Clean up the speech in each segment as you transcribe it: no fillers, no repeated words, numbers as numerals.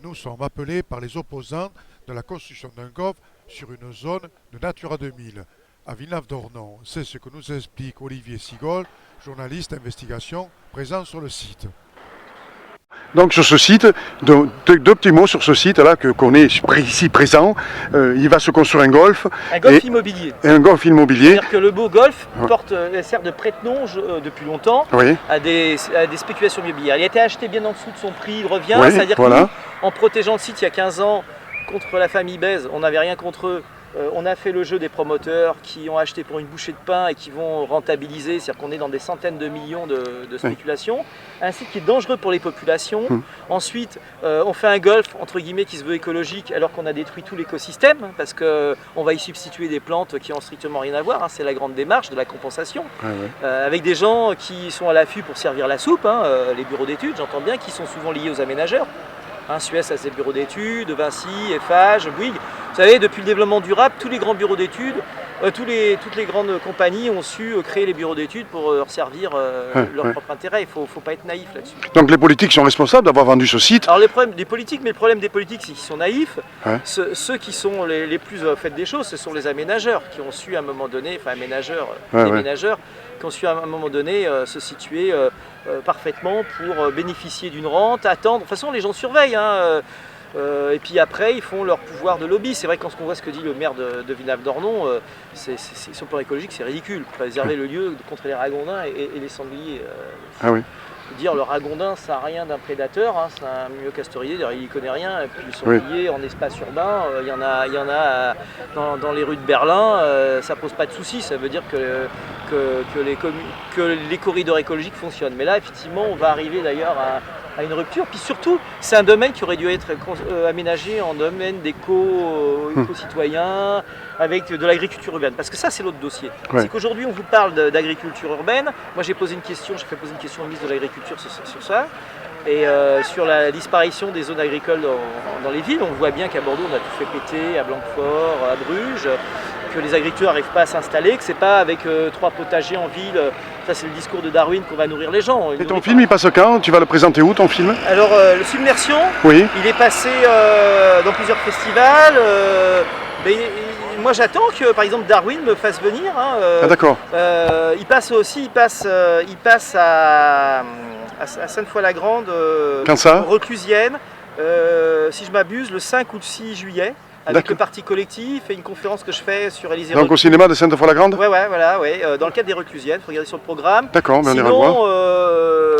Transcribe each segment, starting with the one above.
nous sommes appelés par les opposants de la construction d'un golf sur une zone de Natura 2000 à Villenave-d'Ornon. C'est ce que nous explique Olivier Sigol, journaliste investigation présent sur le site. Donc sur ce site, deux petits mots sur ce site-là qu'on est ici présent. Il va se construire un golf. Un golf immobilier. Un golf immobilier. C'est-à-dire que le mot golf sert de prête-nom depuis longtemps à des spéculations immobilières. Il a été acheté bien en dessous de son prix, il revient. C'est-à-dire qu'en protégeant le site il y a 15 ans contre la famille Bèze, on n'avait rien contre eux. On a fait le jeu des promoteurs qui ont acheté pour une bouchée de pain et qui vont rentabiliser, c'est-à-dire qu'on est dans des centaines de millions de spéculations. Un site qui est dangereux pour les populations. Ensuite, on fait un golf entre guillemets qui se veut écologique alors qu'on a détruit tout l'écosystème parce qu'on va y substituer des plantes qui n'ont strictement rien à voir. C'est la grande démarche de la compensation. Avec des gens qui sont à l'affût pour servir la soupe, les bureaux d'études, j'entends bien, qui sont souvent liés aux aménageurs. Suez a ses bureaux d'études, Vinci, Eiffage, Bouygues. Vous savez, depuis le développement durable, tous les grands bureaux d'études, toutes les grandes compagnies ont su créer les bureaux d'études pour leur servir leur propre intérêt. Il ne faut pas être naïf là-dessus. Donc les politiques sont responsables d'avoir vendu ce site. Alors les problèmes des politiques, mais le problème des politiques, c'est qu'ils sont naïfs. Ceux qui sont les plus au fait des choses, ce sont les aménageurs qui ont su à un moment donné, enfin aménageurs, qui ont su à un moment donné se situer parfaitement pour bénéficier d'une rente, attendre. De toute façon, les gens surveillent. Et puis après, ils font leur pouvoir de lobby. C'est vrai que quand on voit ce que dit le maire de Villenave-d'Ornon, sur le plan écologique, c'est ridicule. Préserver le lieu contre les ragondins et les sangliers. Dire le ragondin, ça n'a rien d'un prédateur, c'est un myocastrier, il n'y connaît rien. Et puis le sanglier en espace urbain, il y en a dans les rues de Berlin, ça pose pas de soucis. Ça veut dire que les corridors écologiques fonctionnent. Mais là, effectivement, on va arriver d'ailleurs à une rupture. Puis surtout, c'est un domaine qui aurait dû être aménagé en domaine d'éco-citoyen, avec de l'agriculture urbaine. Parce que ça, c'est l'autre dossier. C'est qu'aujourd'hui, on vous parle d'agriculture urbaine. Moi, j'ai fait poser une question au ministre de l'Agriculture sur ça. Et sur la disparition des zones agricoles dans les villes, on voit bien qu'à Bordeaux, on a tout fait péter, à Blanquefort, à Bruges, que les agriculteurs n'arrivent pas à s'installer, que c'est pas avec 3 potagers en ville. Ça, c'est le discours de Darwin qu'on va nourrir les gens. Et ton film, il passe quand? Tu vas le présenter où, ton film? Alors, le Submersion, il est passé dans plusieurs festivals. Mais moi, j'attends que, par exemple, Darwin me fasse venir. D'accord. Il passe à Sainte-Foy-la-Grande, Reclusienne, si je m'abuse, le 5 ou le 6 juillet. Avec le parti collectif et une conférence que je fais sur Élysée. Donc au cinéma de Sainte-Foy-la-Grande? Voilà, dans le cadre des Reclusiennes, il faut regarder sur le programme. D'accord, mais on ira le voir.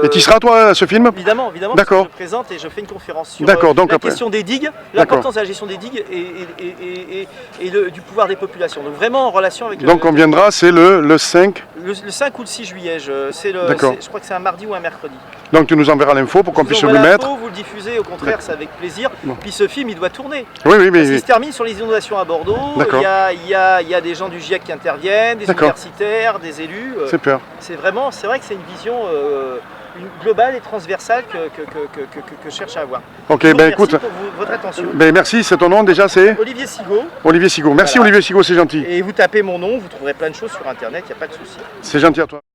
Et tu y seras toi à ce film? Évidemment, d'accord. Je présente et je fais une conférence sur la question des digues, l'importance de la gestion des digues et du pouvoir des populations. Donc vraiment en relation avec... Donc on viendra, c'est le 5 le 5 ou le 6 juillet, je crois que c'est un mardi ou un mercredi. Donc tu nous enverras l'info pour qu'on puisse le mettre. Vous le diffusez, au contraire, c'est avec plaisir. Puis ce film, il doit tourner. Oui. Parce qu'il se termine sur les inondations à Bordeaux. Il y a des gens du GIEC qui interviennent, des universitaires, des élus. Super. C'est vrai que c'est une vision globale et transversale que je cherche à avoir. Ok, merci écoute. Pour votre attention. Merci, c'est ton nom déjà, c'est Olivier Sigaud. Olivier Sigaud. Merci Olivier Sigaud, c'est gentil. Et vous tapez mon nom, vous trouverez plein de choses sur internet, il n'y a pas de souci. C'est gentil à toi.